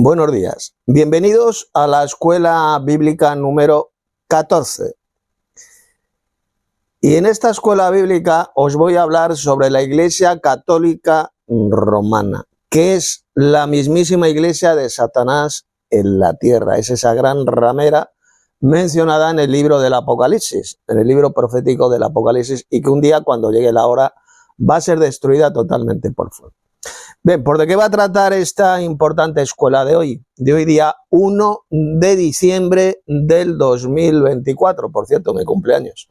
Buenos días, bienvenidos a la escuela bíblica número 14. Y en esta escuela bíblica os voy a hablar sobre la Iglesia Católica Romana, que es la mismísima iglesia de Satanás en la tierra. Es esa gran ramera mencionada en el libro del Apocalipsis, en el libro profético del Apocalipsis, y que un día, cuando llegue la hora, va a ser destruida totalmente por fuego. Bien, ¿por de qué va a tratar esta importante escuela de hoy? De hoy día 1 de diciembre del 2024, por cierto, mi cumpleaños.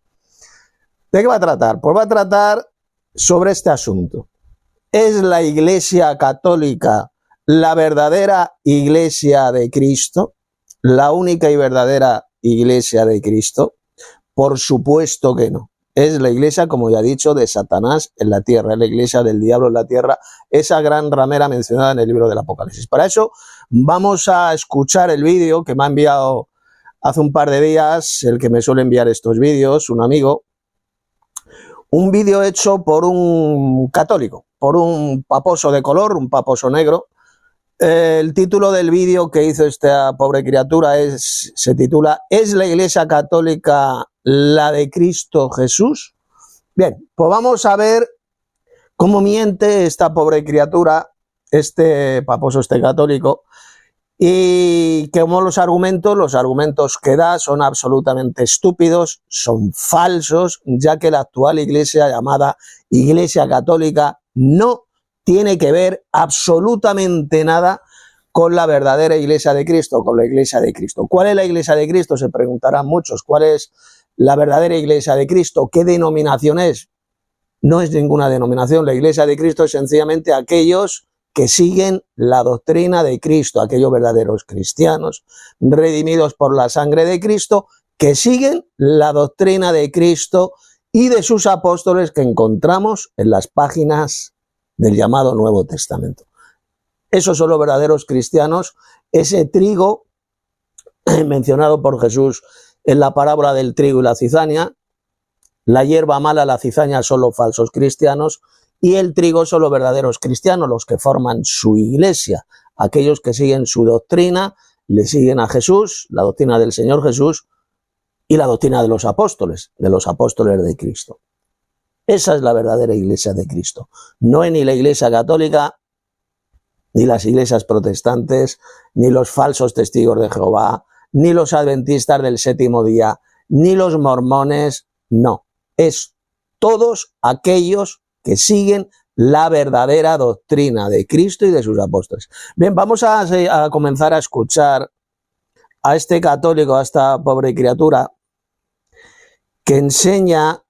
¿De qué va a tratar? Pues va a tratar sobre este asunto. ¿Es la Iglesia Católica la verdadera Iglesia de Cristo? ¿La única y verdadera Iglesia de Cristo? Por supuesto que no. Es la iglesia, como ya he dicho, de Satanás en la tierra, es la iglesia del diablo en la tierra, esa gran ramera mencionada en el libro del Apocalipsis. Para eso vamos a escuchar el vídeo que me ha enviado hace un par de días, el que me suele enviar estos vídeos, un amigo, un vídeo hecho por un católico, por un paposo de color, un paposo negro. El título del vídeo que hizo esta pobre criatura se titula ¿Es la Iglesia Católica la de Cristo Jesús? Bien, pues vamos a ver cómo miente esta pobre criatura, este paposo, este católico, y como los argumentos que da son absolutamente estúpidos, son falsos, ya que la actual iglesia llamada Iglesia Católica no tiene que ver absolutamente nada con la verdadera Iglesia de Cristo, con la Iglesia de Cristo. ¿Cuál es la Iglesia de Cristo? Se preguntarán muchos. ¿Cuál es la verdadera Iglesia de Cristo? ¿Qué denominación es? No es ninguna denominación. La Iglesia de Cristo es sencillamente aquellos que siguen la doctrina de Cristo, aquellos verdaderos cristianos, redimidos por la sangre de Cristo, que siguen la doctrina de Cristo y de sus apóstoles que encontramos en las páginas del llamado Nuevo Testamento. Esos son los verdaderos cristianos, ese trigo mencionado por Jesús en la parábola del trigo y la cizaña, la hierba mala, la cizaña son los falsos cristianos y el trigo son los verdaderos cristianos, los que forman su iglesia, aquellos que siguen su doctrina, le siguen a Jesús, la doctrina del Señor Jesús y la doctrina de los apóstoles de Cristo. Esa es la verdadera iglesia de Cristo. No es ni la Iglesia Católica, ni las iglesias protestantes, ni los falsos testigos de Jehová, ni los adventistas del séptimo día, ni los mormones, no. Es todos aquellos que siguen la verdadera doctrina de Cristo y de sus apóstoles. Bien, vamos a comenzar a escuchar a este católico, a esta pobre criatura, que enseña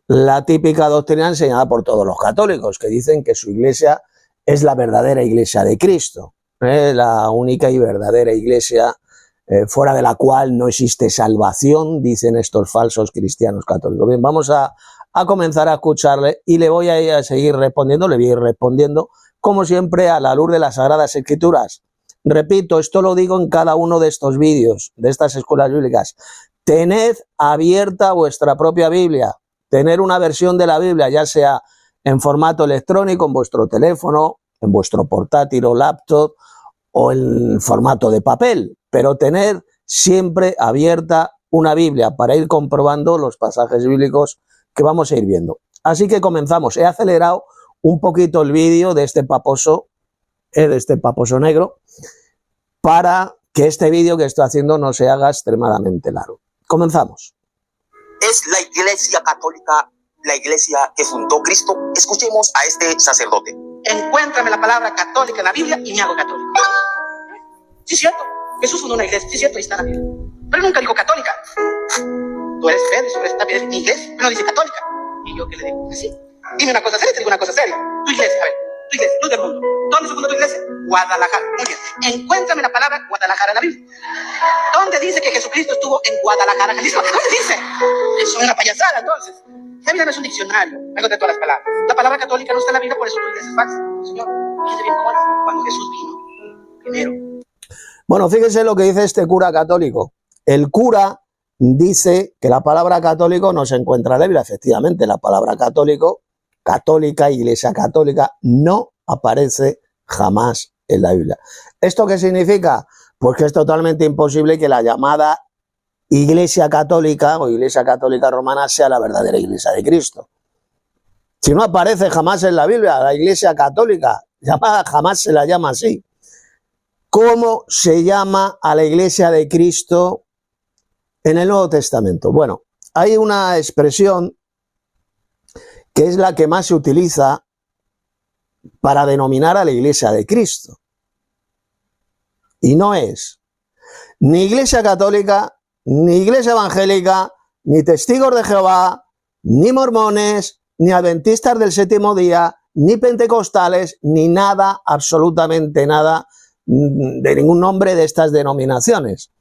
la típica doctrina enseñada por todos los católicos, que dicen que su iglesia es la verdadera iglesia de Cristo, la única y verdadera iglesia fuera de la cual no existe salvación, dicen estos falsos cristianos católicos. Bien, vamos a comenzar a escucharle y le voy a ir a seguir respondiendo, le voy a ir respondiendo, como siempre, a la luz de las Sagradas Escrituras. Repito, esto lo digo en cada uno de estos vídeos, de estas escuelas bíblicas. Tened abierta vuestra propia Biblia. Tener una versión de la Biblia, ya sea en formato electrónico, en vuestro teléfono, en vuestro portátil o laptop, o en formato de papel, pero tener siempre abierta una Biblia para ir comprobando los pasajes bíblicos que vamos a ir viendo. Así que comenzamos. He acelerado un poquito el vídeo de este paposo negro, para que este vídeo que estoy haciendo no se haga extremadamente largo. Comenzamos. ¿Es la Iglesia Católica la iglesia que fundó Cristo? Escuchemos a este sacerdote. Encuéntrame la palabra católica en la Biblia y me hago católico. Sí, cierto. Jesús fundó una iglesia. Sí, cierto, ahí está la Biblia. Pero nunca dijo católica. Tú eres fe, tú eres también inglés, pero no dice católica. ¿Y yo qué le digo? Sí. Dime una cosa seria, te digo una cosa seria. Tu iglesia, a ver, tu iglesia, luz del mundo. ¿Dónde se fundó tu iglesia? Guadalajara. Muy bien. Encuéntrame la palabra Guadalajara en la Biblia. ¿Dónde dice que Jesucristo estuvo en Guadalajara, Jalisco? ¿Dónde dice? Eso es una payasada, entonces. La Biblia no es un diccionario, me encontré todas las palabras. La palabra católica no está en la Biblia, por eso tu iglesia es falsa. Señor, fíjese bien cómo es. Cuando Jesús vino, primero. Bueno, fíjense lo que dice este cura católico. El cura dice que la palabra católico no se encuentra en la Biblia. Efectivamente, la palabra católico, católica, iglesia católica, no aparece jamás en la Biblia. ¿Esto qué significa? Pues que es totalmente imposible que la llamada Iglesia Católica o Iglesia Católica Romana sea la verdadera Iglesia de Cristo. Si no aparece jamás en la Biblia la Iglesia Católica, llamada, jamás se la llama así. ¿Cómo se llama a la Iglesia de Cristo en el Nuevo Testamento? Bueno, hay una expresión que es la que más se utiliza para denominar a la Iglesia de Cristo. Y no es ni Iglesia Católica, ni Iglesia Evangélica, ni Testigos de Jehová, ni mormones, ni adventistas del séptimo día, ni pentecostales, ni nada, absolutamente nada, de ningún nombre de estas denominaciones.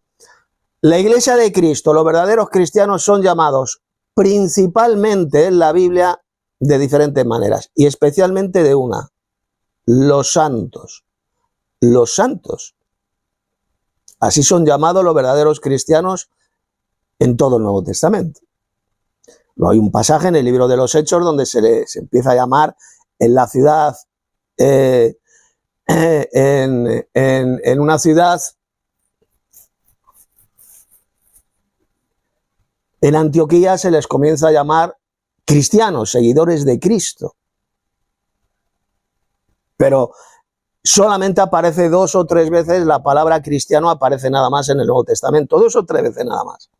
La Iglesia de Cristo, los verdaderos cristianos, son llamados principalmente en la Biblia de diferentes maneras, y especialmente de una: los santos. Los santos. Así son llamados los verdaderos cristianos en todo el Nuevo Testamento. Hay un pasaje en el libro de los Hechos donde se empieza a llamar en la ciudad, en una ciudad, en Antioquía, se les comienza a llamar cristianos, seguidores de Cristo. Pero solamente aparece 2 o 3 veces la palabra cristiano, aparece nada más en el Nuevo Testamento, 2 o 3 veces nada más.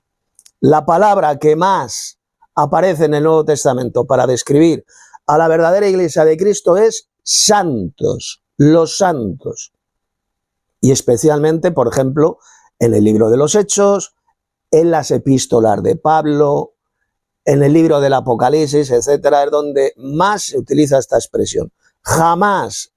La palabra que más aparece en el Nuevo Testamento para describir a la verdadera Iglesia de Cristo es santos, los santos. Y especialmente, por ejemplo, en el libro de los Hechos, en las epístolas de Pablo, en el libro del Apocalipsis, etcétera, es donde más se utiliza esta expresión. Jamás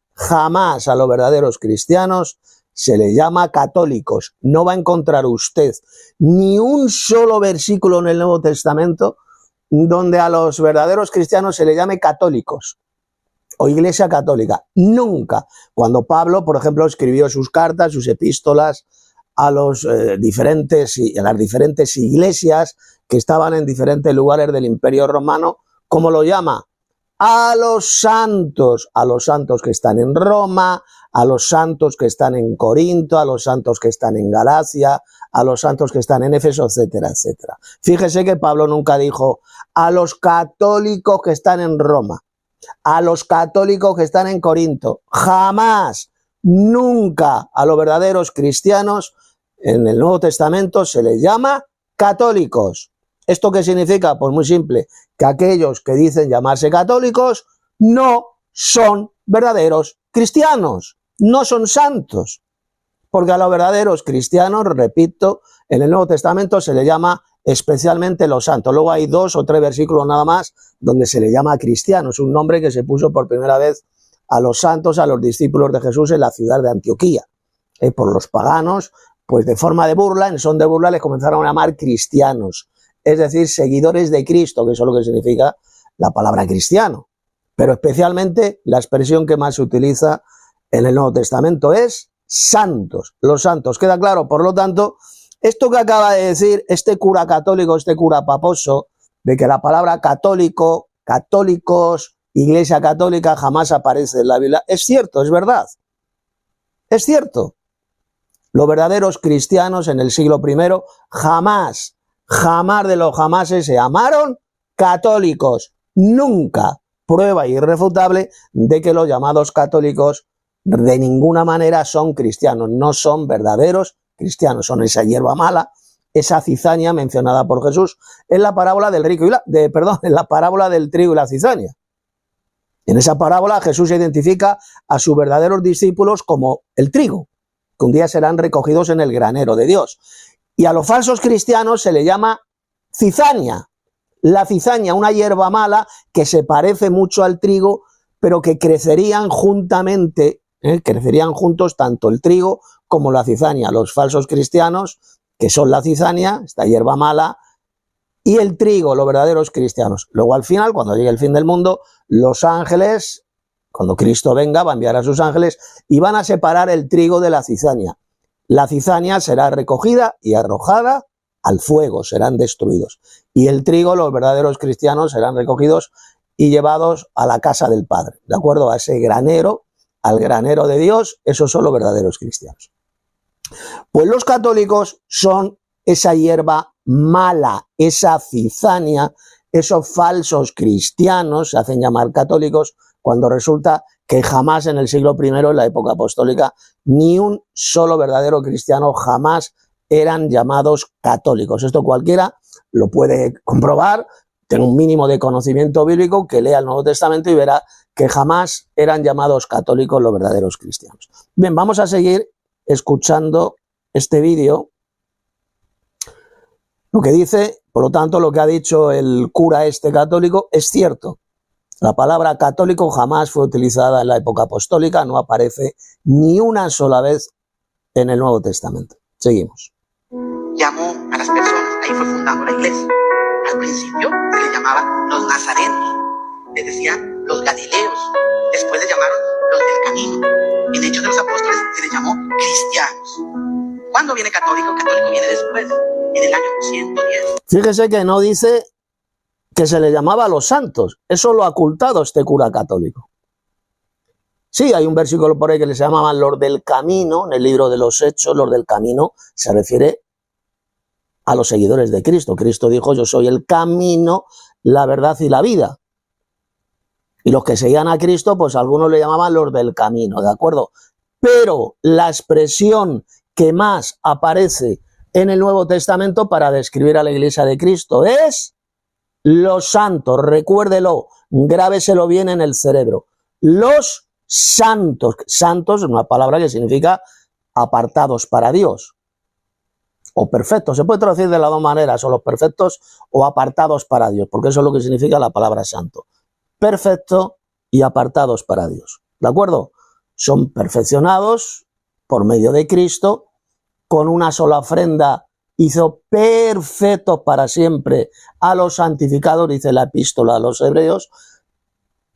a los verdaderos cristianos se les llama católicos. No va a encontrar usted ni un solo versículo en el Nuevo Testamento donde a los verdaderos cristianos se les llame católicos o Iglesia Católica. Nunca. Cuando Pablo, por ejemplo, escribió sus cartas, sus epístolas a las diferentes iglesias que estaban en diferentes lugares del Imperio Romano, ¿cómo lo llama? A los santos que están en Roma, a los santos que están en Corinto, a los santos que están en Galacia, a los santos que están en Éfeso, etcétera, etcétera. Fíjese que Pablo nunca dijo a los católicos que están en Roma, a los católicos que están en Corinto. Jamás, nunca a los verdaderos cristianos en el Nuevo Testamento se les llama católicos. ¿Esto qué significa? Pues muy simple, que aquellos que dicen llamarse católicos no son verdaderos cristianos, no son santos. Porque a los verdaderos cristianos, repito, en el Nuevo Testamento se les llama especialmente los santos. Luego hay 2 o 3 versículos nada más donde se les llama cristianos, un nombre que se puso por primera vez a los santos, a los discípulos de Jesús en la ciudad de Antioquía. Por los paganos, pues de forma de burla, en son de burla, les comenzaron a llamar cristianos. Es decir, seguidores de Cristo, que eso es lo que significa la palabra cristiano. Pero especialmente la expresión que más se utiliza en el Nuevo Testamento es santos, los santos. ¿Queda claro? Por lo tanto, esto que acaba de decir este cura católico, este cura paposo, de que la palabra católico, católicos, Iglesia Católica jamás aparece en la Biblia, es cierto, es verdad. Es cierto. Los verdaderos cristianos en el siglo I jamás de los jamases se llamaron católicos. Nunca. Prueba irrefutable de que los llamados católicos de ninguna manera son cristianos, no son verdaderos cristianos, son esa hierba mala, esa cizaña mencionada por Jesús en la parábola del en la parábola del trigo y la cizaña. En esa parábola Jesús identifica a sus verdaderos discípulos como el trigo, que un día serán recogidos en el granero de Dios. Y a los falsos cristianos se le llama cizaña. La cizaña, una hierba mala que se parece mucho al trigo, pero que crecerían juntamente, crecerían juntos tanto el trigo como la cizaña. Los falsos cristianos, que son la cizaña, esta hierba mala, y el trigo, los verdaderos cristianos. Luego al final, cuando llegue el fin del mundo, los ángeles, cuando Cristo venga, va a enviar a sus ángeles y van a separar el trigo de la cizaña. La cizaña será recogida y arrojada al fuego, serán destruidos. Y el trigo, los verdaderos cristianos, serán recogidos y llevados a la casa del Padre, ¿de acuerdo? A ese granero al granero de Dios, esos son los verdaderos cristianos. Pues los católicos son esa hierba mala, esa cizaña, esos falsos cristianos, se hacen llamar católicos, cuando resulta que jamás en el siglo I, en la época apostólica, ni un solo verdadero cristiano jamás eran llamados católicos. Esto cualquiera lo puede comprobar, tiene un mínimo de conocimiento bíblico, que lea el Nuevo Testamento y verá que jamás eran llamados católicos los verdaderos cristianos. Bien, vamos a seguir escuchando este vídeo. Lo que dice, por lo tanto, lo que ha dicho el cura este católico es cierto. La palabra católico jamás fue utilizada en la época apostólica, no aparece ni una sola vez en el Nuevo Testamento. Seguimos. Llamó a las personas, ahí fue fundando la iglesia. Al principio se les llamaba los nazarenos, les decían los galileos, después les llamaron los del camino. En Hechos de los Apóstoles se les llamó cristianos. ¿Cuándo viene católico? Católico viene después, en el año 110. Fíjese que no dice que se le llamaba a los santos, eso lo ha ocultado este cura católico. Sí, hay un versículo por ahí que les llamaban los del camino, en el libro de los Hechos, los del camino, se refiere a los seguidores de Cristo. Cristo dijo, yo soy el camino, la verdad y la vida. Y los que seguían a Cristo, pues algunos le llamaban los del camino, ¿de acuerdo? Pero la expresión que más aparece en el Nuevo Testamento para describir a la Iglesia de Cristo es los santos. Recuérdelo, grábeselo bien en el cerebro. Los santos. Santos es una palabra que significa apartados para Dios. O perfectos. Se puede traducir de las dos maneras, o los perfectos o apartados para Dios, porque eso es lo que significa la palabra santo. Perfecto y apartados para Dios. ¿De acuerdo? Son perfeccionados por medio de Cristo, con una sola ofrenda hizo perfectos para siempre a los santificados, dice la epístola a los hebreos,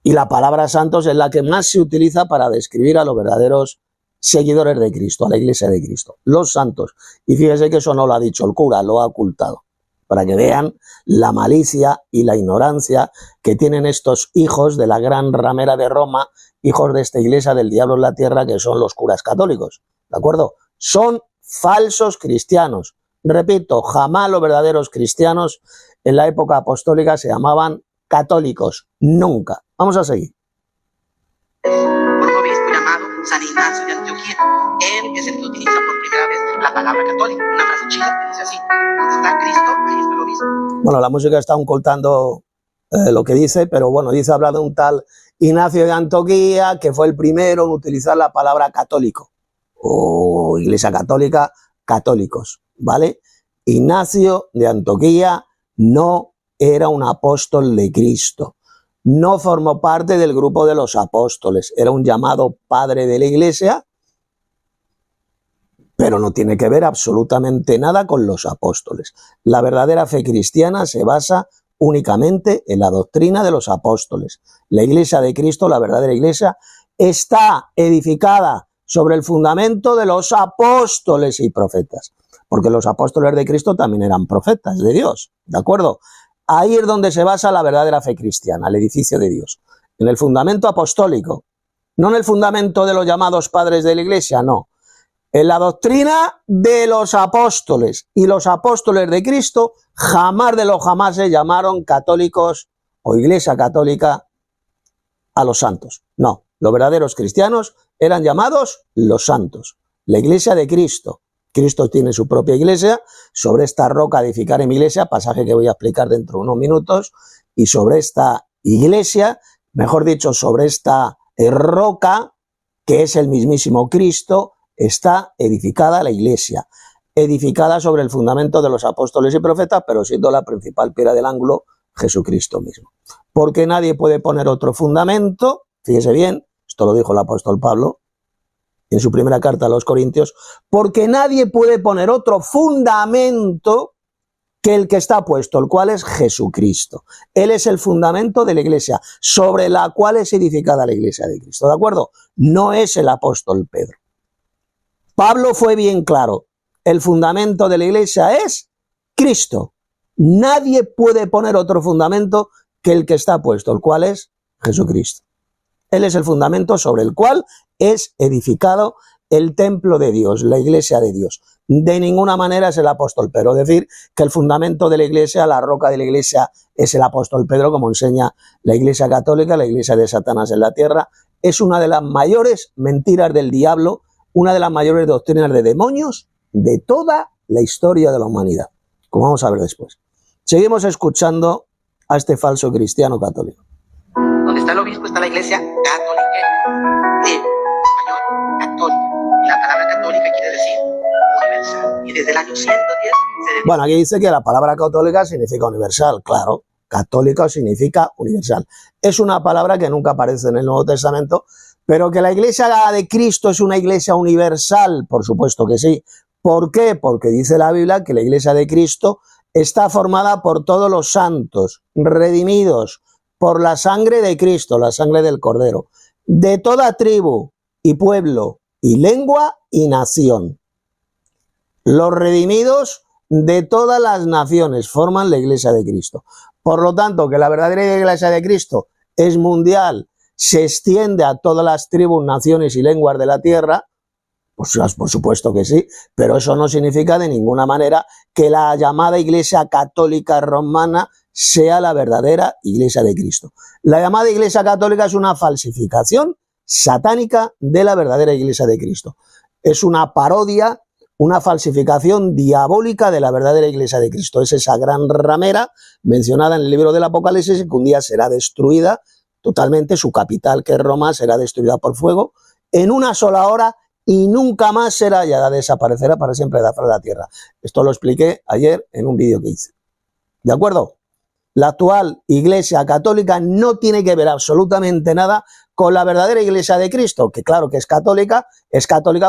y la palabra santos es la que más se utiliza para describir a los verdaderos seguidores de Cristo, a la iglesia de Cristo, los santos. Y fíjese que eso no lo ha dicho el cura, lo ha ocultado, para que vean la malicia y la ignorancia que tienen estos hijos de la gran ramera de Roma, hijos de esta iglesia del diablo en la tierra, que son los curas católicos, ¿de acuerdo? Son falsos cristianos. Repito, jamás los verdaderos cristianos en la época apostólica se llamaban católicos, nunca. Vamos a seguir. Por un obispo llamado San Ignacio de Antioquía. Él es el que utiliza por primera vez la palabra católica, una frase chila que dice así: donde está Cristo, ahí está el obispo. Bueno, la música está ocultando lo que dice, pero bueno, dice habla de un tal Ignacio de Antioquía, que fue el primero en utilizar la palabra católico, o iglesia católica, católicos, ¿vale? Ignacio de Antioquía no era un apóstol de Cristo, no formó parte del grupo de los apóstoles, era un llamado padre de la iglesia, pero no tiene que ver absolutamente nada con los apóstoles. La verdadera fe cristiana se basa únicamente en la doctrina de los apóstoles. La iglesia de Cristo, la verdadera iglesia, está edificada sobre el fundamento de los apóstoles y profetas, porque los apóstoles de Cristo también eran profetas de Dios, ¿de acuerdo? Ahí es donde se basa la verdadera fe cristiana, el edificio de Dios, en el fundamento apostólico, no en el fundamento de los llamados padres de la iglesia, no, en la doctrina de los apóstoles. Y los apóstoles de Cristo jamás de los jamás se llamaron católicos o iglesia católica a los santos, no, los verdaderos cristianos eran llamados los santos, la iglesia de Cristo. Cristo tiene su propia iglesia, sobre esta roca edificaré mi iglesia, pasaje que voy a explicar dentro de unos minutos, y sobre esta iglesia, mejor dicho, sobre esta roca, que es el mismísimo Cristo, está edificada la iglesia, edificada sobre el fundamento de los apóstoles y profetas, pero siendo la principal piedra del ángulo Jesucristo mismo. Porque nadie puede poner otro fundamento, fíjese bien, esto lo dijo el apóstol Pablo en su primera carta a los Corintios, porque nadie puede poner otro fundamento que el que está puesto, el cual es Jesucristo. Él es el fundamento de la iglesia, sobre la cual es edificada la iglesia de Cristo, ¿de acuerdo? No es el apóstol Pedro. Pablo fue bien claro, el fundamento de la iglesia es Cristo. Nadie puede poner otro fundamento que el que está puesto, el cual es Jesucristo. Él es el fundamento sobre el cual es edificado el templo de Dios, la iglesia de Dios. De ninguna manera es el apóstol Pedro. Decir que el fundamento de la iglesia, la roca de la iglesia es el apóstol Pedro, como enseña la iglesia católica, la iglesia de Satanás en la tierra, es una de las mayores mentiras del diablo, una de las mayores doctrinas de demonios de toda la historia de la humanidad, como vamos a ver después. Seguimos escuchando a este falso cristiano católico. Donde está el obispo está la iglesia católica, en español, católica. Y la palabra católica quiere decir universal. Y desde el año 110 se dedica. Bueno, aquí dice que la palabra católica significa universal, claro. Católico significa universal. Es una palabra que nunca aparece en el Nuevo Testamento, pero que la iglesia de Cristo es una iglesia universal, por supuesto que sí. ¿Por qué? Porque dice la Biblia que la iglesia de Cristo está formada por todos los santos, redimidos por la sangre de Cristo, la sangre del Cordero, de toda tribu y pueblo y lengua y nación. Los redimidos de todas las naciones forman la iglesia de Cristo. Por lo tanto, que la verdadera iglesia de Cristo es mundial, se extiende a todas las tribus, naciones y lenguas de la tierra, pues por supuesto que sí, pero eso no significa de ninguna manera que la llamada iglesia católica romana sea la verdadera iglesia de Cristo. La llamada iglesia católica es una falsificación satánica de la verdadera iglesia de Cristo. Es una parodia, una falsificación diabólica de la verdadera iglesia de Cristo. Es esa gran ramera mencionada en el libro del Apocalipsis y que un día será destruida totalmente, su capital, que es Roma, será destruida por fuego en una sola hora y nunca más será hallada, desaparecerá para siempre de la faz de la tierra. Esto lo expliqué ayer en un vídeo que hice. ¿De acuerdo? La actual iglesia católica no tiene que ver absolutamente nada con la verdadera iglesia de Cristo, que claro que es católica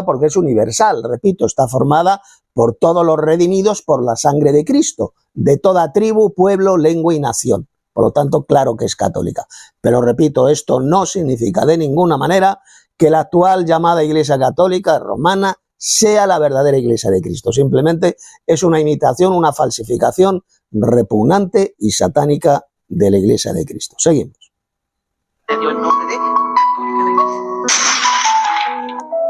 porque es universal, repito, está formada por todos los redimidos por la sangre de Cristo, de toda tribu, pueblo, lengua y nación. Por lo tanto, claro que es católica. Pero repito, esto no significa de ninguna manera que la actual llamada iglesia católica romana sea la verdadera iglesia de Cristo. Simplemente es una imitación, una falsificación repugnante y satánica de la iglesia de Cristo. Seguimos. Le dio el nombre de católica de iglesia.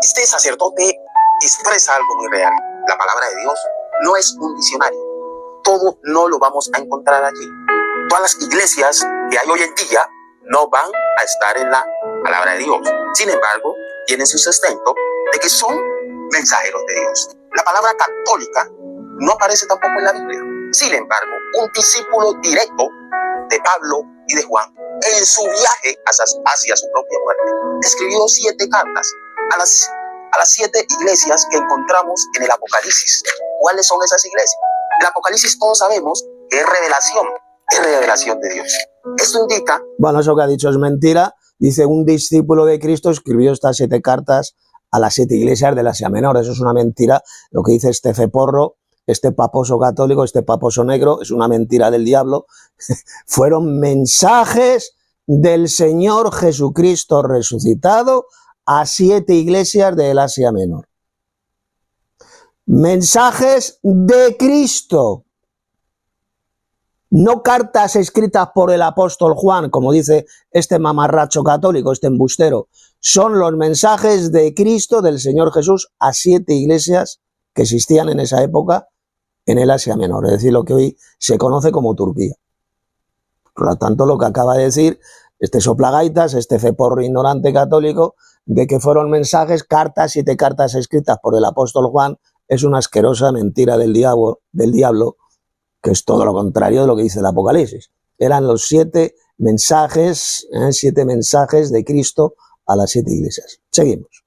Este sacerdote expresa algo muy real. La palabra de Dios no es un diccionario. Todo no lo vamos a encontrar allí. Todas las iglesias que hay hoy en día no van a estar en la palabra de Dios. Sin embargo, tienen su sustento de que son mensajeros de Dios. La palabra católica no aparece tampoco en la Biblia. Sin embargo, un discípulo directo de Pablo y de Juan, en su viaje hacia su propia muerte, escribió 7 cartas a las 7 iglesias que encontramos en el Apocalipsis. ¿Cuáles son esas iglesias? El Apocalipsis todos sabemos que es revelación de Dios. Esto indica... Bueno, eso que ha dicho es mentira. Dice, un discípulo de Cristo escribió estas 7 cartas a las 7 iglesias del Asia Menor. Eso es una mentira. Lo que dice este ceporro, este paposo católico, este paposo negro, es una mentira del diablo. Fueron mensajes del Señor Jesucristo resucitado a 7 iglesias del Asia Menor. Mensajes de Cristo. No cartas escritas por el apóstol Juan, como dice este mamarracho católico, este embustero. Son los mensajes de Cristo, del Señor Jesús, a 7 iglesias que existían en esa época en el Asia Menor, es decir, lo que hoy se conoce como Turquía. Por lo tanto, lo que acaba de decir este soplagaitas, este ceporro ignorante católico, de que fueron mensajes, 7 cartas escritas por el apóstol Juan, es una asquerosa mentira del diablo, que es todo lo contrario de lo que dice el Apocalipsis. Eran los 7 mensajes, 7 mensajes de Cristo a las 7 iglesias. Seguimos.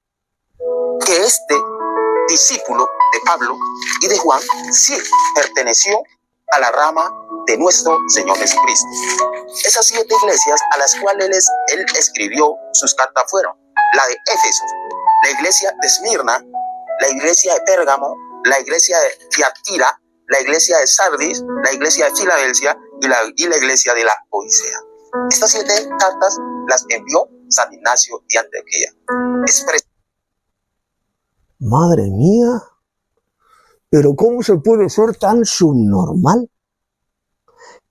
Que este discípulo de Pablo y de Juan sí perteneció a la rama de nuestro Señor Jesucristo. Esas 7 iglesias a las cuales él escribió sus cartas fueron la de Éfeso, la iglesia de Esmirna, la iglesia de Pérgamo, la iglesia de Tiatira, la iglesia de Sardis, la iglesia de Filadelfia y la iglesia de la Odisea. Estas 7 cartas las envió San Ignacio de Antioquía. Madre mía, pero ¿cómo se puede ser tan subnormal?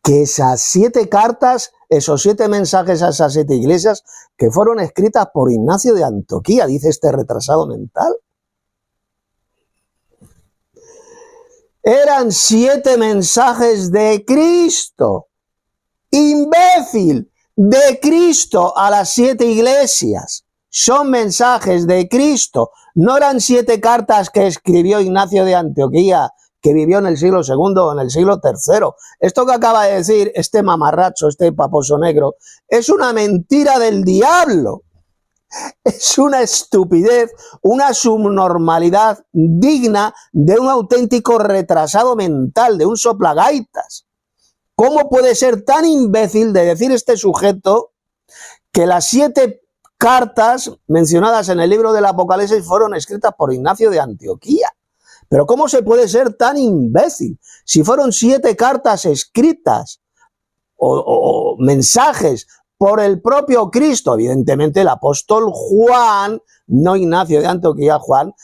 que esas 7 cartas, esos 7 mensajes a esas 7 iglesias, que fueron escritas por Ignacio de Antioquía, dice este retrasado mental. Eran 7 mensajes de Cristo. Imbécil, de Cristo a las 7 iglesias. Son mensajes de Cristo. No eran 7 cartas que escribió Ignacio de Antioquía, que vivió en el siglo II o en el siglo III. Esto que acaba de decir este mamarracho, este paposo negro, es una mentira del diablo. Es una estupidez, una subnormalidad digna de un auténtico retrasado mental, de un soplagaitas. ¿Cómo puede ser tan imbécil de decir este sujeto que las 7 cartas mencionadas en el libro del Apocalipsis fueron escritas por Ignacio de Antioquía? Pero ¿cómo se puede ser tan imbécil? Si fueron 7 cartas escritas o mensajes por el propio Cristo, evidentemente el apóstol Juan, no Ignacio de Antioquía, Juan,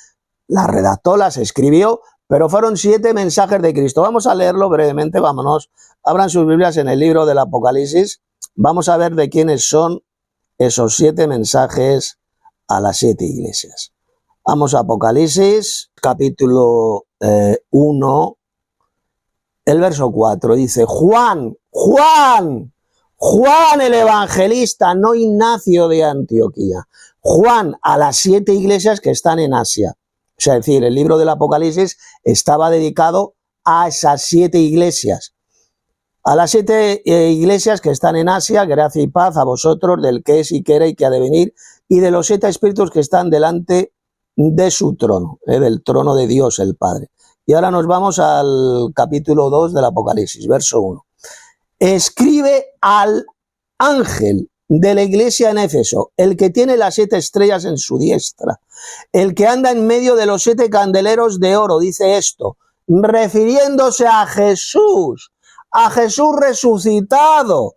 las redactó, las escribió, pero fueron 7 mensajes de Cristo. Vamos a leerlo brevemente, vámonos. Abran sus Biblias en el libro del Apocalipsis. Vamos a ver de quiénes son esos 7 mensajes a las 7 iglesias. Vamos a Apocalipsis, capítulo 1, el verso 4. Dice, Juan el evangelista, no Ignacio de Antioquía. Juan a las 7 iglesias que están en Asia. O sea, es decir, el libro del Apocalipsis estaba dedicado a esas 7 iglesias. A las 7 iglesias que están en Asia, gracia y paz a vosotros, del que es y que era y que ha de venir, y de los 7 espíritus que están delante de su trono, del trono de Dios el Padre. Y ahora nos vamos al capítulo 2 del Apocalipsis, verso 1. Escribe al ángel de la iglesia en Éfeso, el que tiene las 7 estrellas en su diestra, el que anda en medio de los 7 candeleros de oro, dice esto, refiriéndose a Jesús resucitado.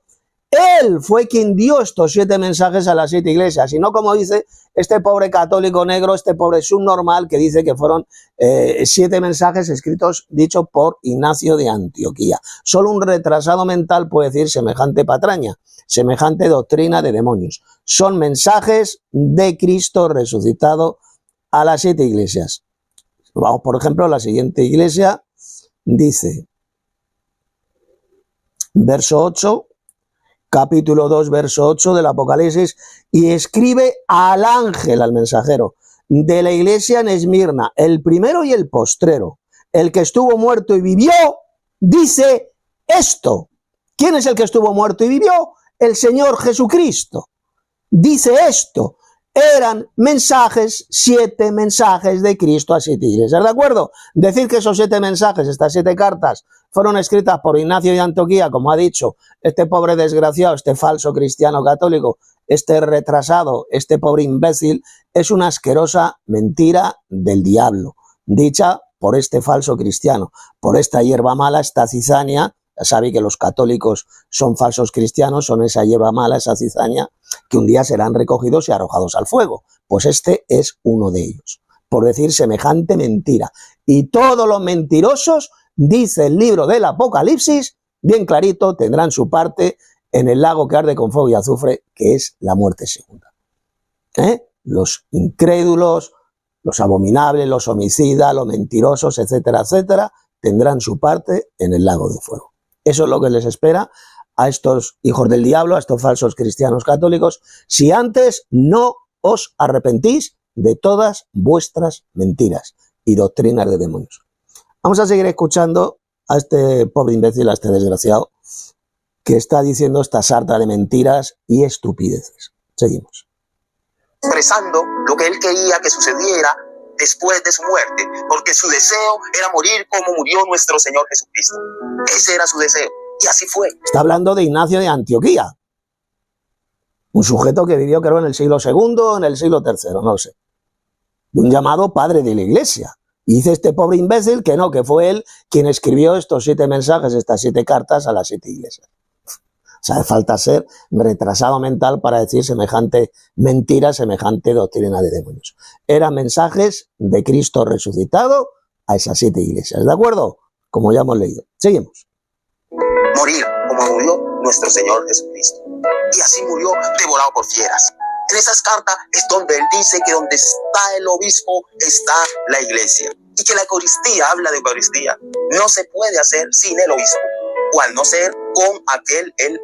Él fue quien dio estos 7 mensajes a las 7 iglesias, y no como dice este pobre católico negro, este pobre subnormal que dice que fueron 7 mensajes escritos, dichos por Ignacio de Antioquía. Solo un retrasado mental puede decir semejante patraña, semejante doctrina de demonios. Son mensajes de Cristo resucitado a las 7 iglesias. Vamos, por ejemplo, a la siguiente iglesia, dice, verso 8, capítulo 2, verso 8 del Apocalipsis, y escribe al ángel, al mensajero, de la iglesia en Esmirna, el primero y el postrero, el que estuvo muerto y vivió, dice esto. ¿Quién es el que estuvo muerto y vivió? El Señor Jesucristo. Dice esto. Eran mensajes, 7 mensajes de Cristo a 7 iglesias, ¿de acuerdo? Decir que esos 7 mensajes, estas 7 cartas, fueron escritas por Ignacio de Antioquía, como ha dicho este pobre desgraciado, este falso cristiano católico, este retrasado, este pobre imbécil, es una asquerosa mentira del diablo, dicha por este falso cristiano, por esta hierba mala, esta cizaña. Ya sabéis que los católicos son falsos cristianos, son esa hierba mala, esa cizaña, que un día serán recogidos y arrojados al fuego. Pues este es uno de ellos, por decir semejante mentira. Y todos los mentirosos, dice el libro del Apocalipsis, bien clarito, tendrán su parte en el lago que arde con fuego y azufre, que es la muerte segunda. Los incrédulos, los abominables, los homicidas, los mentirosos, etcétera, etcétera, tendrán su parte en el lago de fuego. Eso es lo que les espera a estos hijos del diablo, a estos falsos cristianos católicos, si antes no os arrepentís de todas vuestras mentiras y doctrinas de demonios. Vamos a seguir escuchando a este pobre imbécil, a este desgraciado, que está diciendo esta sarta de mentiras y estupideces. Seguimos. Expresando lo que él quería que sucediera después de su muerte, porque su deseo era morir como murió nuestro Señor Jesucristo. Ese era su deseo, y así fue. Está hablando de Ignacio de Antioquía, un sujeto que vivió, creo, en el siglo II o en el siglo III, no sé, de un llamado padre de la iglesia. Y dice este pobre imbécil que no, que fue él quien escribió estos 7 mensajes, estas 7 cartas a las 7 iglesias. O sea, hace falta ser retrasado mental para decir semejante mentira, semejante doctrina de demonios. Eran mensajes de Cristo resucitado a esas 7 iglesias, ¿de acuerdo? Como ya hemos leído. Seguimos. Morir como murió nuestro Señor Jesucristo. Y así murió devorado por fieras. En esas cartas es donde él dice que donde está el obispo está la iglesia. Y que la Eucaristía, habla de Eucaristía, no se puede hacer sin el obispo, o al no ser con aquel él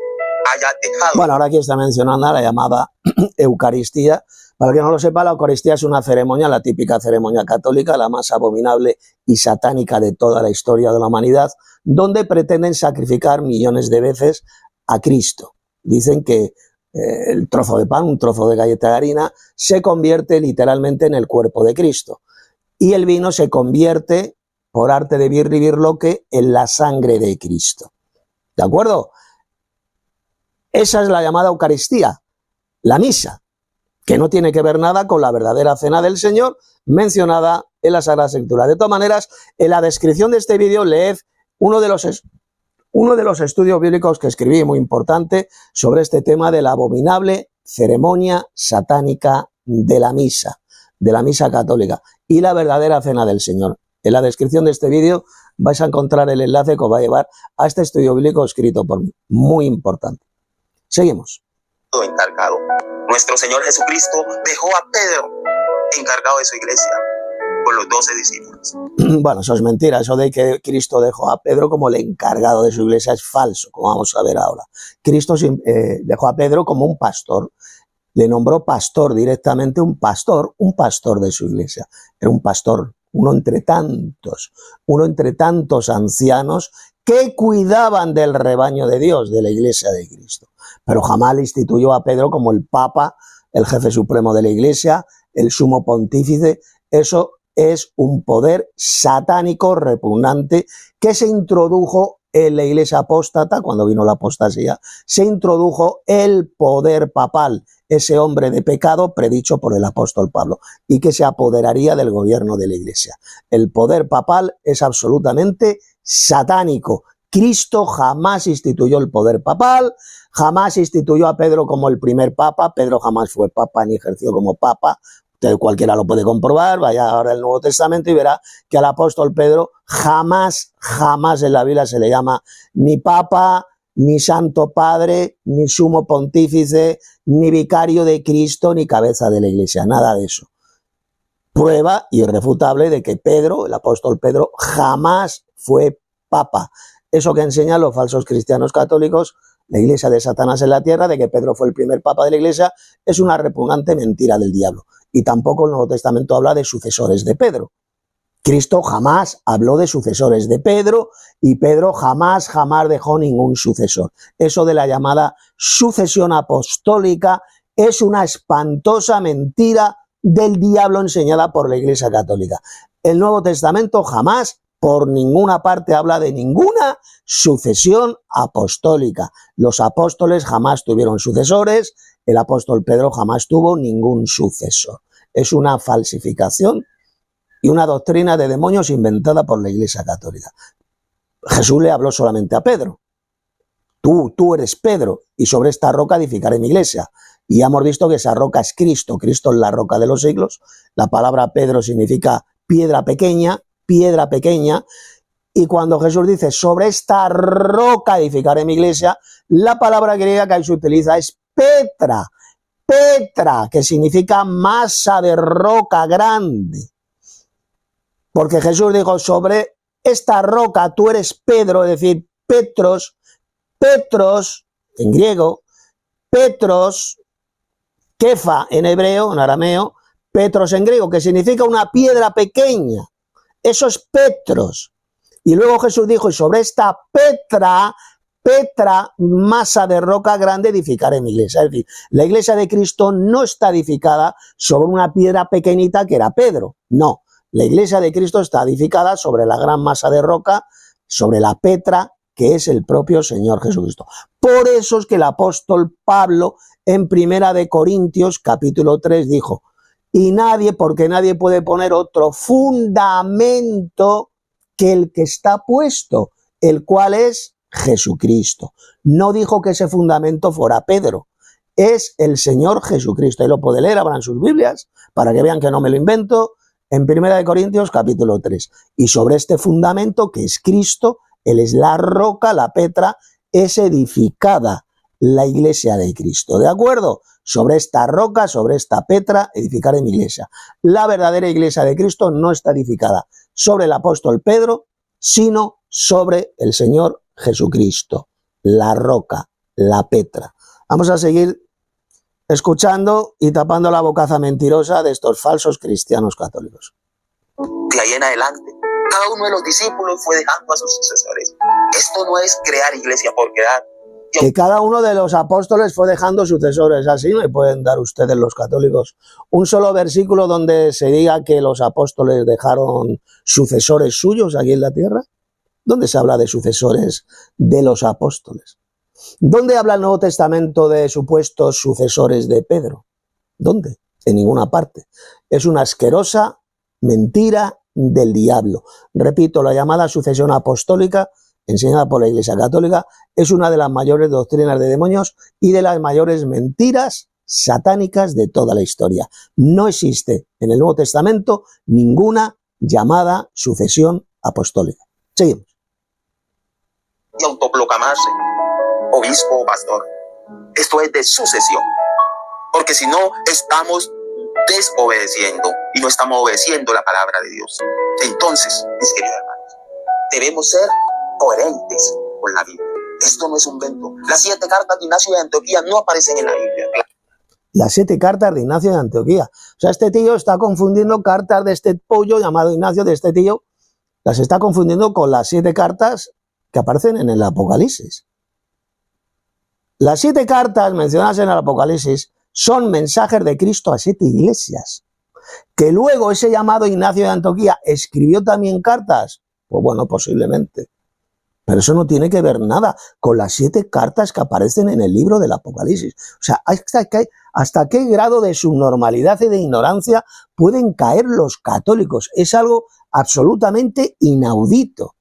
haya dejado. Bueno, ahora aquí está mencionando la llamada Eucaristía. Para el que no lo sepa, la Eucaristía es una ceremonia, la típica ceremonia católica, la más abominable y satánica de toda la historia de la humanidad, donde pretenden sacrificar millones de veces a Cristo. Dicen que el trozo de pan, un trozo de galleta de harina, se convierte literalmente en el cuerpo de Cristo. Y el vino se convierte, por arte de Birlibirloque, en la sangre de Cristo. ¿De acuerdo? Esa es la llamada Eucaristía, la misa, que no tiene que ver nada con la verdadera cena del Señor mencionada en la Sagrada Escritura. De todas maneras, en la descripción de este vídeo leed uno de los estudios bíblicos que escribí, muy importante, sobre este tema de la abominable ceremonia satánica de la misa católica y la verdadera cena del Señor. En la descripción de este vídeo vais a encontrar el enlace que os va a llevar a este estudio bíblico escrito por mí. Muy importante. Seguimos. Encargado. Nuestro Señor Jesucristo dejó a Pedro encargado de su iglesia con los 12 discípulos. Bueno, eso es mentira. Eso de que Cristo dejó a Pedro como el encargado de su iglesia es falso, como vamos a ver ahora. Cristo dejó a Pedro como un pastor. Le nombró pastor directamente, un pastor de su iglesia. Era un pastor, uno entre tantos ancianos que cuidaban del rebaño de Dios, de la iglesia de Cristo. Pero jamás le instituyó a Pedro como el Papa, el jefe supremo de la iglesia, el sumo pontífice. Eso es un poder satánico repugnante que se introdujo en la iglesia apóstata. Cuando vino la apostasía, se introdujo el poder papal, ese hombre de pecado predicho por el apóstol Pablo, y que se apoderaría del gobierno de la iglesia. El poder papal es absolutamente satánico. Cristo jamás instituyó el poder papal, jamás instituyó a Pedro como el primer papa. Pedro jamás fue papa ni ejerció como papa. Cualquiera lo puede comprobar, vaya ahora al Nuevo Testamento y verá que al apóstol Pedro jamás en la Biblia se le llama ni papa, ni santo padre, ni sumo pontífice, ni vicario de Cristo, ni cabeza de la iglesia, nada de eso. Prueba irrefutable de que Pedro, el apóstol Pedro, jamás fue papa. Eso que enseñan los falsos cristianos católicos, la iglesia de Satanás en la tierra, de que Pedro fue el primer papa de la iglesia, es una repugnante mentira del diablo. Y tampoco el Nuevo Testamento habla de sucesores de Pedro. Cristo jamás habló de sucesores de Pedro y Pedro jamás dejó ningún sucesor. Eso de la llamada sucesión apostólica es una espantosa mentira del diablo enseñada por la Iglesia Católica. El Nuevo Testamento jamás, por ninguna parte, habla de ninguna sucesión apostólica. Los apóstoles jamás tuvieron sucesores, el apóstol Pedro jamás tuvo ningún sucesor. Es una falsificación y una doctrina de demonios inventada por la Iglesia Católica. Jesús le habló solamente a Pedro. Tú eres Pedro, y sobre esta roca edificaré mi iglesia. Y ya hemos visto que esa roca es Cristo. Cristo es la roca de los siglos. La palabra Pedro significa piedra pequeña, y cuando Jesús dice sobre esta roca edificaré mi iglesia, la palabra griega que ahí se utiliza es Petra, que significa masa de roca grande. Porque Jesús dijo, sobre esta roca tú eres Pedro, es decir, Petros en griego, Petros, Kefa en hebreo, en arameo, Petros en griego, que significa una piedra pequeña. Eso es Petros. Y luego Jesús dijo, y sobre esta Petra, masa de roca grande, edificaré mi iglesia. Es decir, la iglesia de Cristo no está edificada sobre una piedra pequeñita que era Pedro. No, la iglesia de Cristo está edificada sobre la gran masa de roca, sobre la Petra, que es el propio Señor Jesucristo. Por eso es que el apóstol Pablo en 1 Corintios capítulo 3 dijo, porque nadie puede poner otro fundamento que el que está puesto, el cual es Jesucristo. No dijo que ese fundamento fuera Pedro, es el Señor Jesucristo. Ahí lo puede leer, abran sus Biblias, para que vean que no me lo invento, en 1 Corintios capítulo 3. Y sobre este fundamento, que es Cristo, Él es la roca, la Petra, es edificada la iglesia de Cristo. ¿De acuerdo? Sobre esta roca, sobre esta Petra, edificaré mi iglesia. La verdadera iglesia de Cristo no está edificada sobre el apóstol Pedro, sino sobre el Señor Jesucristo, la roca, la Petra. Vamos a seguir escuchando y tapando la bocaza mentirosa de estos falsos cristianos católicos. De ahí en adelante, cada uno de los discípulos fue dejando a sus sucesores. Esto no es crear iglesia por crear. Que cada uno de los apóstoles fue dejando sucesores. Así me pueden dar ustedes los católicos un solo versículo donde se diga que los apóstoles dejaron sucesores suyos aquí en la tierra. ¿Dónde se habla de sucesores de los apóstoles? ¿Dónde habla el Nuevo Testamento de supuestos sucesores de Pedro? ¿Dónde? En ninguna parte. Es una asquerosa mentira del diablo. Repito, la llamada sucesión apostólica, enseñada por la Iglesia Católica, es una de las mayores doctrinas de demonios y de las mayores mentiras satánicas de toda la historia. No existe en el Nuevo Testamento ninguna llamada sucesión apostólica. Seguimos. Y autoproclamarse obispo o pastor. Esto es de sucesión. Porque si no, estamos desobedeciendo y no estamos obedeciendo la palabra de Dios. Entonces, mis queridos hermanos, debemos ser coherentes con la Biblia. Esto no es un invento. Las 7 cartas de Ignacio de Antioquía no aparecen en la Biblia. Las 7 cartas de Ignacio de Antioquía. O sea, este tío está confundiendo cartas de este pollo llamado Ignacio, de este tío, las está confundiendo con las 7 cartas que aparecen en el Apocalipsis. Las 7 cartas mencionadas en el Apocalipsis son mensajes de Cristo a 7 iglesias. Que luego ese llamado Ignacio de Antioquía escribió también cartas, pues bueno, posiblemente. Pero eso no tiene que ver nada con las 7 cartas que aparecen en el libro del Apocalipsis. O sea, ¿hasta qué grado de subnormalidad y de ignorancia pueden caer los católicos? Es algo absolutamente inaudito.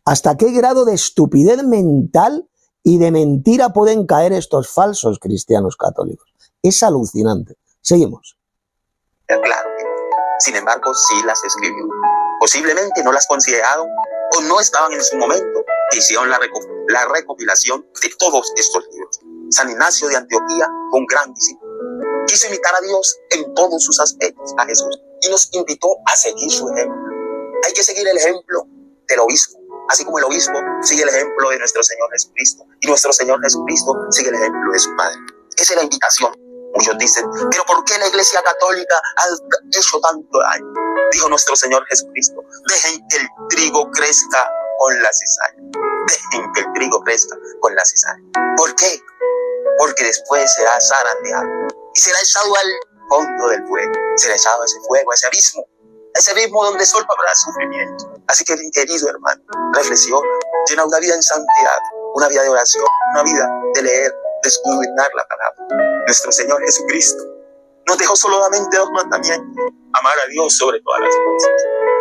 ¿Hasta qué grado de estupidez mental y de mentira pueden caer estos falsos cristianos católicos? Es alucinante. Seguimos. Claro. Sin embargo, sí las escribió. Posiblemente no las consideraron o no estaban en su momento. Hicieron la recopilación de todos estos libros. San Ignacio de Antioquía fue un gran discípulo. Quiso imitar a Dios en todos sus aspectos, a Jesús, y nos invitó a seguir su ejemplo. Hay que seguir el ejemplo del obispo, así como el obispo sigue el ejemplo de nuestro Señor Jesucristo, y nuestro Señor Jesucristo sigue el ejemplo de su Padre. Esa es la invitación. Muchos dicen, pero ¿por qué la Iglesia Católica ha hecho tanto daño? Dijo nuestro Señor Jesucristo, dejen que el trigo crezca con la cizaña. Dejen que el trigo crezca con la cizaña. ¿Por qué? Porque después será zarandeado y será echado al fondo del fuego. Será echado a ese fuego, a ese abismo donde solo habrá sufrimiento. Así que, querido hermano, reflexiona, llena una vida en santidad, una vida de oración, una vida de leer, de escudriñar la palabra. Nuestro Señor Jesucristo nos dejó solamente 2 mandamientos: amar a Dios sobre todas las cosas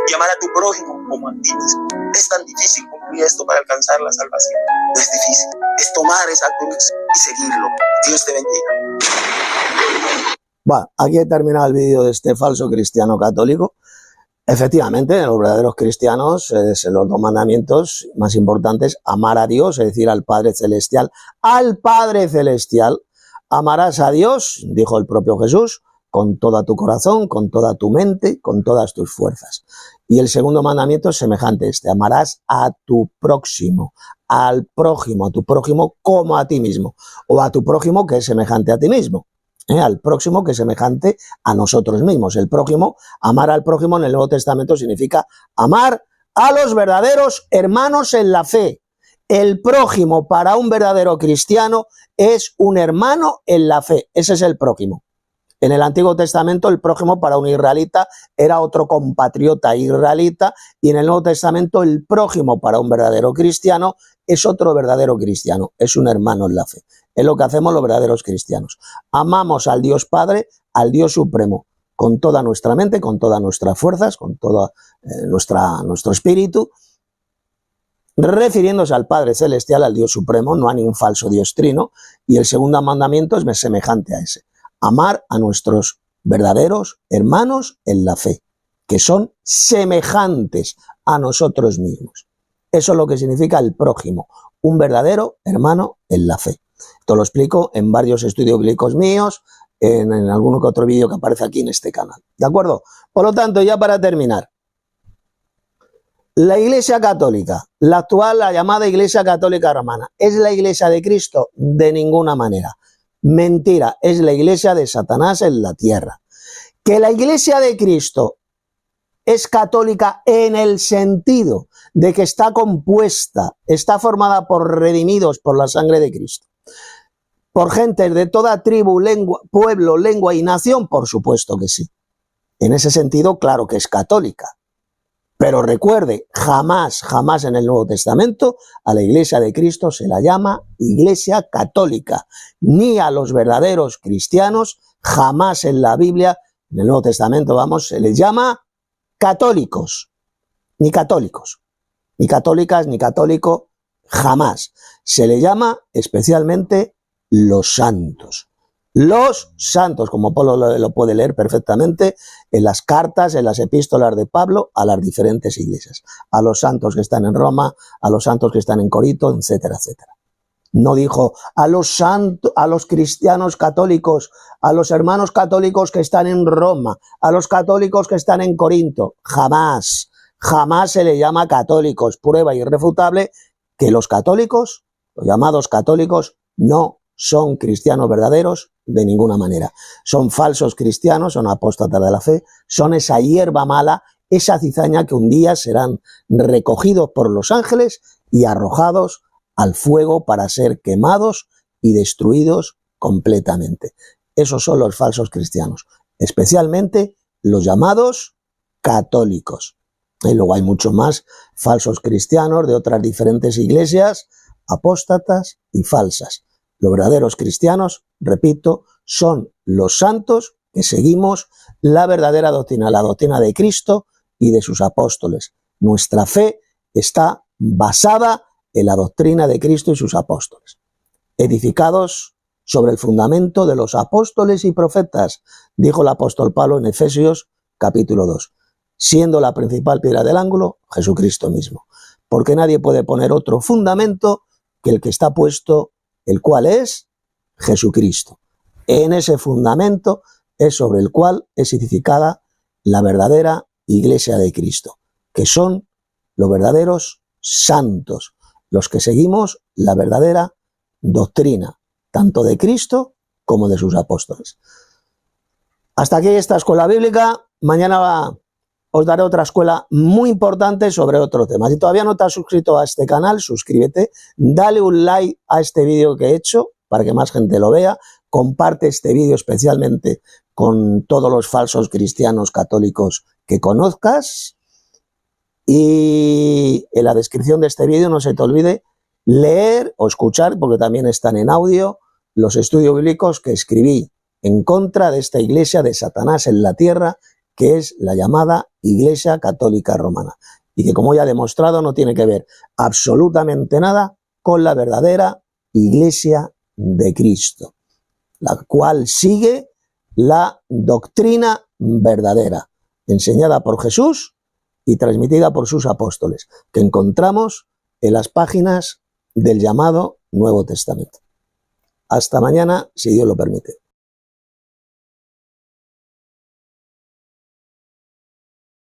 y amar a tu prójimo como a ti mismo. Es tan difícil cumplir esto para alcanzar la salvación. No es difícil, es tomar esa cruz y seguirlo. Dios te bendiga. Bueno, aquí he terminado el vídeo de este falso cristiano católico. Efectivamente, los verdaderos cristianos, los 2 mandamientos más importantes: amar a Dios, es decir, al Padre Celestial. Al Padre Celestial. Amarás a Dios, dijo el propio Jesús, con todo tu corazón, con toda tu mente, con todas tus fuerzas. Y el segundo mandamiento es semejante a este: amarás a tu próximo, al prójimo, a tu prójimo como a ti mismo, o a tu prójimo que es semejante a ti mismo. Al próximo que es semejante a nosotros mismos. El prójimo, amar al prójimo en el Nuevo Testamento significa amar a los verdaderos hermanos en la fe. El prójimo para un verdadero cristiano es un hermano en la fe. Ese es el prójimo. En el Antiguo Testamento el prójimo para un israelita era otro compatriota israelita, y en el Nuevo Testamento el prójimo para un verdadero cristiano es otro verdadero cristiano, es un hermano en la fe. Es lo que hacemos los verdaderos cristianos. Amamos al Dios Padre, al Dios Supremo, con toda nuestra mente, con todas nuestras fuerzas, con todo nuestro espíritu, refiriéndose al Padre Celestial, al Dios Supremo, no a ningún falso Dios trino. Y el segundo mandamiento es semejante a ese: amar a nuestros verdaderos hermanos en la fe, que son semejantes a nosotros mismos. Eso es lo que significa el prójimo, un verdadero hermano en la fe. Esto lo explico en varios estudios bíblicos míos, en algún que otro vídeo que aparece aquí en este canal. ¿De acuerdo? Por lo tanto, ya para terminar, la Iglesia Católica, la actual, la llamada Iglesia Católica Romana, ¿es la Iglesia de Cristo? De ninguna manera. Mentira, es la Iglesia de Satanás en la tierra. Que la Iglesia de Cristo es católica en el sentido de que está compuesta, está formada por redimidos por la sangre de Cristo, por gentes de toda tribu, lengua, pueblo, lengua y nación, por supuesto que sí. En ese sentido, claro que es católica. Pero recuerde, jamás en el Nuevo Testamento a la Iglesia de Cristo se la llama Iglesia Católica, ni a los verdaderos cristianos, jamás en la Biblia, en el Nuevo Testamento, vamos, se les llama católicos, ni católicos, ni católicas, ni católico, jamás. Se le llama especialmente los santos. Los santos, como Pablo lo puede leer perfectamente en las cartas, en las epístolas de Pablo a las diferentes iglesias. A los santos que están en Roma, a los santos que están en Corinto, etcétera, etcétera. No dijo a los santos, a los cristianos católicos, a los hermanos católicos que están en Roma, a los católicos que están en Corinto. Jamás, jamás se le llama católicos. Prueba irrefutable que los católicos, los llamados católicos, no son cristianos verdaderos de ninguna manera. Son falsos cristianos, son apóstatas de la fe, son esa hierba mala, esa cizaña que un día serán recogidos por los ángeles y arrojados al fuego para ser quemados y destruidos completamente. Esos son los falsos cristianos, especialmente los llamados católicos. Y luego hay muchos más falsos cristianos de otras diferentes iglesias, apóstatas y falsas. Los verdaderos cristianos, repito, son los santos que seguimos la verdadera doctrina, la doctrina de Cristo y de sus apóstoles. Nuestra fe está basada en la doctrina de Cristo y sus apóstoles, edificados sobre el fundamento de los apóstoles y profetas, dijo el apóstol Pablo en Efesios capítulo 2, siendo la principal piedra del ángulo Jesucristo mismo, porque nadie puede poner otro fundamento que el que está puesto, el cual es Jesucristo. En ese fundamento es sobre el cual es edificada la verdadera Iglesia de Cristo, que son los verdaderos santos, los que seguimos la verdadera doctrina, tanto de Cristo como de sus apóstoles. Hasta aquí esta escuela bíblica. Mañana os daré otra escuela muy importante sobre otro tema. Si todavía no te has suscrito a este canal, suscríbete, dale un like a este vídeo que he hecho para que más gente lo vea, comparte este vídeo especialmente con todos los falsos cristianos católicos que conozcas y en la descripción de este vídeo no se te olvide leer o escuchar, porque también están en audio, los estudios bíblicos que escribí en contra de esta iglesia de Satanás en la tierra, que es la llamada Iglesia Católica Romana, y que, como ya he demostrado, no tiene que ver absolutamente nada con la verdadera Iglesia de Cristo, la cual sigue la doctrina verdadera, enseñada por Jesús y transmitida por sus apóstoles, que encontramos en las páginas del llamado Nuevo Testamento. Hasta mañana, si Dios lo permite.